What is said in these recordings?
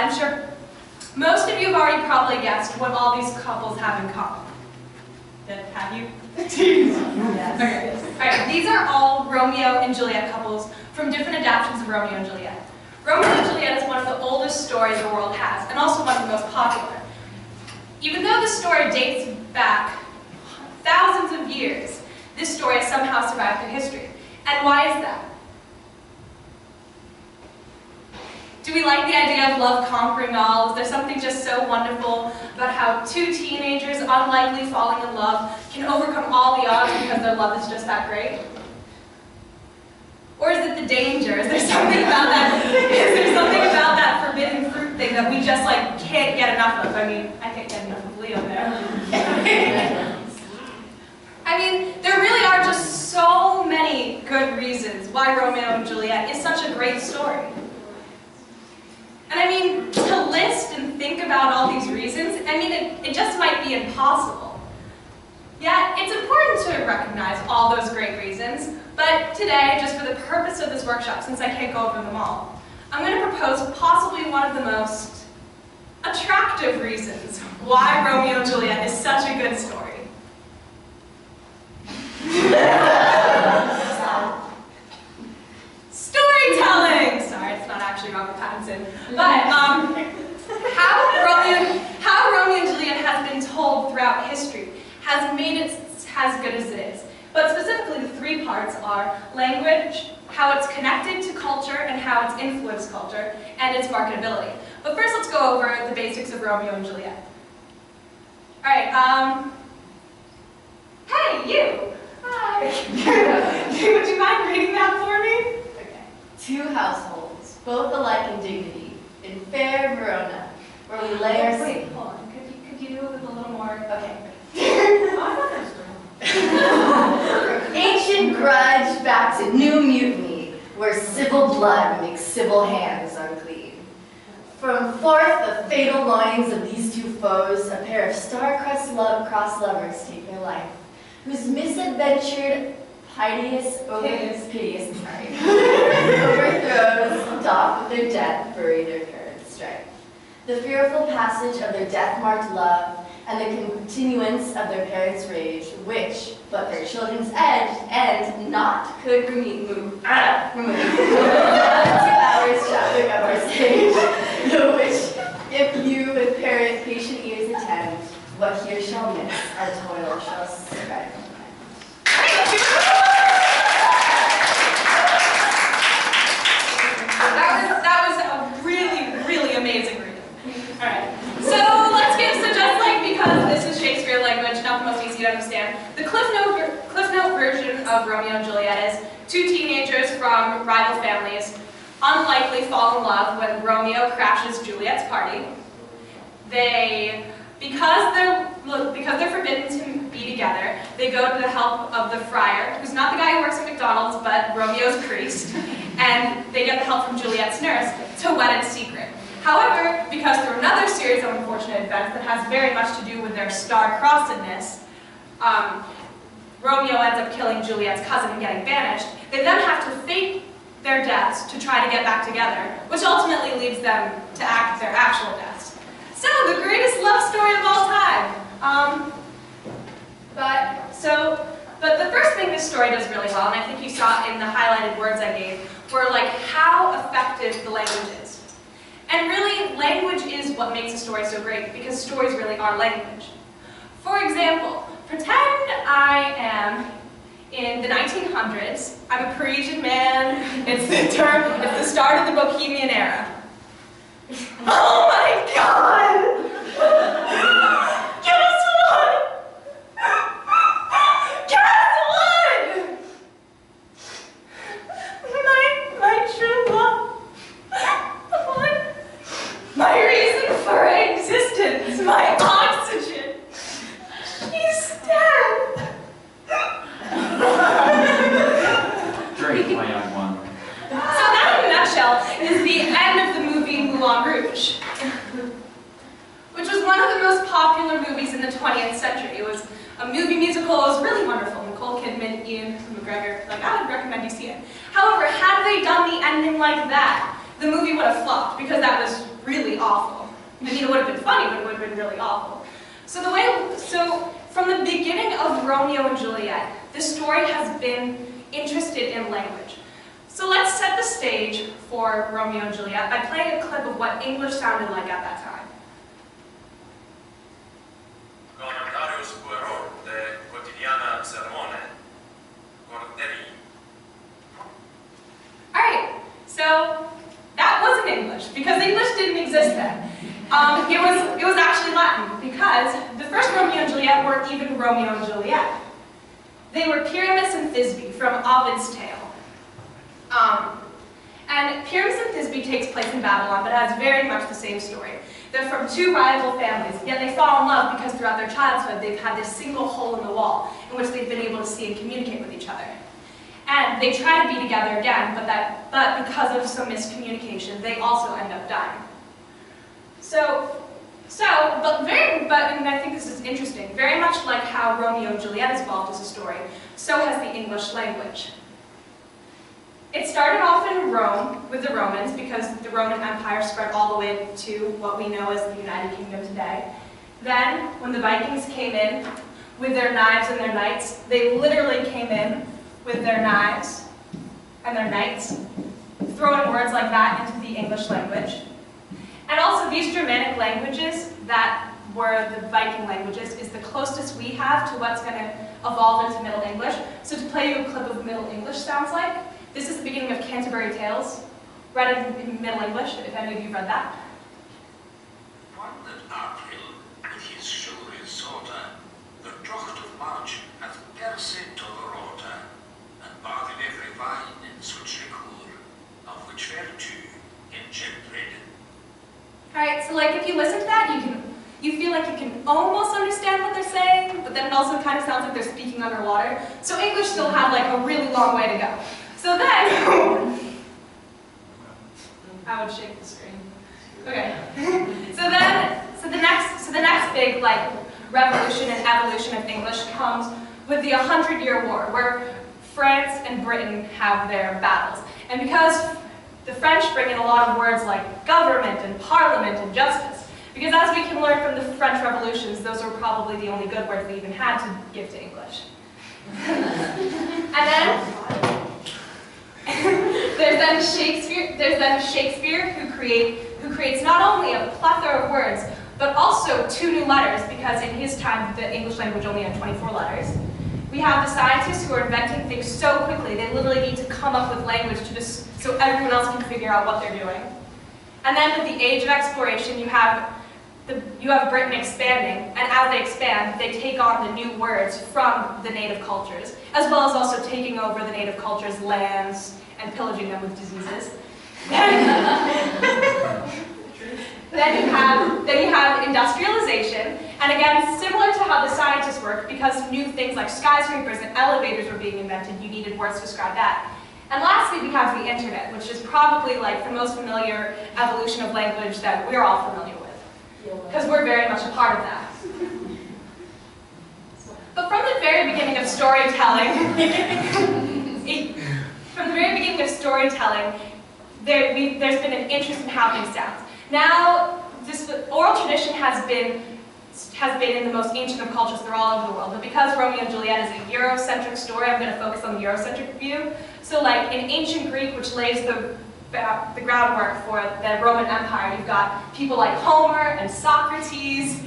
I'm sure most of you have already probably guessed what all these couples have in common. Have you? Yes. Okay. All right, these are all Romeo and Juliet couples from different adaptations of Romeo and Juliet. Romeo and Juliet is one of the oldest stories the world has, and also one of the most popular. Even though the story dates back thousands of years, this story has somehow survived through history. And why is that? Do we like the idea of love conquering all? Is there something just so wonderful about how two teenagers, unlikely falling in love, can overcome all the odds because their love is just that great? Or is it the danger? Is there something about that? Is there something about that forbidden fruit thing that we just like can't get enough of? I mean, I can't get enough of Leo there. I mean, there really are just so many good reasons why Romeo and Juliet is such a great story. And I mean, to list and think about all these reasons, I mean, it just might be impossible. Yet, it's important to recognize all those great reasons, but today, just for the purpose of this workshop, since I can't go over them all, I'm going to propose possibly one of the most attractive reasons why Romeo and Juliet is such a good story. Storytelling! Sorry, it's not actually Robert Pattinson. But how Romeo and Juliet has been told throughout history has made it as good as it is. But specifically, the three parts are language, how it's connected to culture, and how it's influenced culture, and its marketability. But first, let's go over the basics of Romeo and Juliet. All right, hey, you! Hi! Would you mind reading that for me? Okay. Two households, both alike in dignity, in fair Verona, where we lay our... Wait, hold on. Could you do it with a little more? Okay. Ancient grudge back to new mutiny, where civil blood makes civil hands unclean. From forth the fatal loins of these two foes, a pair of star-crossed lovers take their life, whose misadventured piteous overthrows doth with their death bury their current strife. The fearful passage of their death-marked love, and the continuance of their parents' rage, which, but their children's end not could remove 2 hours traffic of our stage, the which, if you with patient ears attend, what here shall miss, our toil shall spread. That was a really, really amazing reading. All right. So just like because this is Shakespeare language, not the most easy to understand, the Cliff Note version of Romeo and Juliet is two teenagers from rival families unlikely fall in love when Romeo crashes Juliet's party. Because they're forbidden to be together, they go to the help of the friar, who's not the guy who works at McDonald's, but Romeo's priest, and they get the help from Juliet's nurse to wed in secret. However, because through another series of unfortunate events that has very much to do with their star-crossedness, Romeo ends up killing Juliet's cousin and getting banished. They then have to fake their deaths to try to get back together, which ultimately leads them to act their actual deaths. So, the greatest love story of all time. But the first thing this story does really well, and I think you saw it in the highlighted words I gave, were like how effective the language is. And really, language is what makes a story so great, because stories really are language. For example, pretend I am in the 1900s. I'm a Parisian man. It's the start of the Bohemian era. Oh my God! Guess what? Guess what? My true love. My reason for existence. My oxygen. She's dead. Drink, my young one. So that, in a nutshell, is the end of the movie Moulin Rouge, which was one of the most popular movies in the 20th century. It was a movie musical. It was really wonderful. Nicole Kidman, Ian McGregor, like, I would recommend you see it. However, had they done the ending like that, the movie would have flopped, because that was really awful. I mean, it would have been funny, but it would have been really awful. So from the beginning of Romeo and Juliet, the story has been interested in language. So let's set the stage for Romeo and Juliet by playing a clip of what English sounded like at that time. Alright, so that wasn't English, because English didn't exist then. It was actually Latin, because the first Romeo and Juliet weren't even Romeo and Juliet. They were Pyramus and Thisbe from Ovid's tale. And Pyramus and Thisbe takes place in Babylon, but has very much the same story. They're from two rival families, yet they fall in love because throughout their childhood they've had this single hole in the wall in which they've been able to see and communicate with each other. And they try to be together again, but because of some miscommunication, they also end up dying. And I think this is interesting, very much like how Romeo and Juliet evolved as a story, so has the English language. It started off in Rome with the Romans because the Roman Empire spread all the way to what we know as the United Kingdom today. Then, when the Vikings came in with their knives and their knights, they literally came in with their knives and their knights, throwing words like that into the English language. And also these Germanic languages that were the Viking languages is the closest we have to what's going to evolve into Middle English. So to play you a clip of Middle English sounds like, this is the beginning of Canterbury Tales, read in Middle English, if any of you read that. Wondered April with his chivalry sorter, the drocht of March hath percent of the rotor, and barred in every vine in such liquor, of which virtue engendered. Alright, so like if you listen to that, you feel like you can almost understand what they're saying, but then it also kind of sounds like they're speaking underwater. So English still had like a really long way to go. So then, I would shake the screen. Okay. So the next big like revolution and evolution of English comes with the 100-Year War, where France and Britain have their battles. And because the French bring in a lot of words like government and parliament and justice, because as we can learn from the French revolutions, those were probably the only good words we even had to give to English. And then there's then Shakespeare who creates not only a plethora of words, but also 2 new letters, because in his time the English language only had 24 letters. We have the scientists who are inventing things so quickly, they literally need to come up with language to just so everyone else can figure out what they're doing. And then with the age of exploration, you have Britain expanding, and as they expand, they take on the new words from the native cultures, as well as also taking over the native cultures' lands and pillaging them with diseases. Then you have industrialization, and again, similar to how the scientists work, because new things like skyscrapers and elevators were being invented, you needed words to describe that. And lastly, we have the internet, which is probably like the most familiar evolution of language that we're all familiar with, because we're very much a part of that. But from the very beginning of storytelling, there's been an interest in how things sound. Now, this oral tradition has been in the most ancient of cultures. They're all over the world. But because Romeo and Juliet is a Eurocentric story, I'm going to focus on the Eurocentric view. So like in ancient Greek, which lays the groundwork for the Roman Empire, you've got people like Homer and Socrates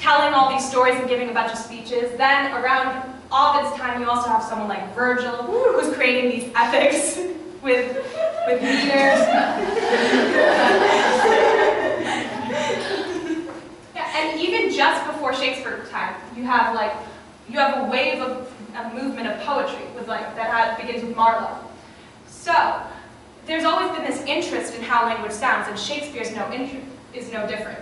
telling all these stories and giving a bunch of speeches. Then around Ovid's time, you also have someone like Virgil, who's creating these epics with meters. Yeah, and even just before Shakespeare's time, you have a wave of a movement of poetry that begins with Marlowe. So there's always been this interest in how language sounds, and Shakespeare is no different.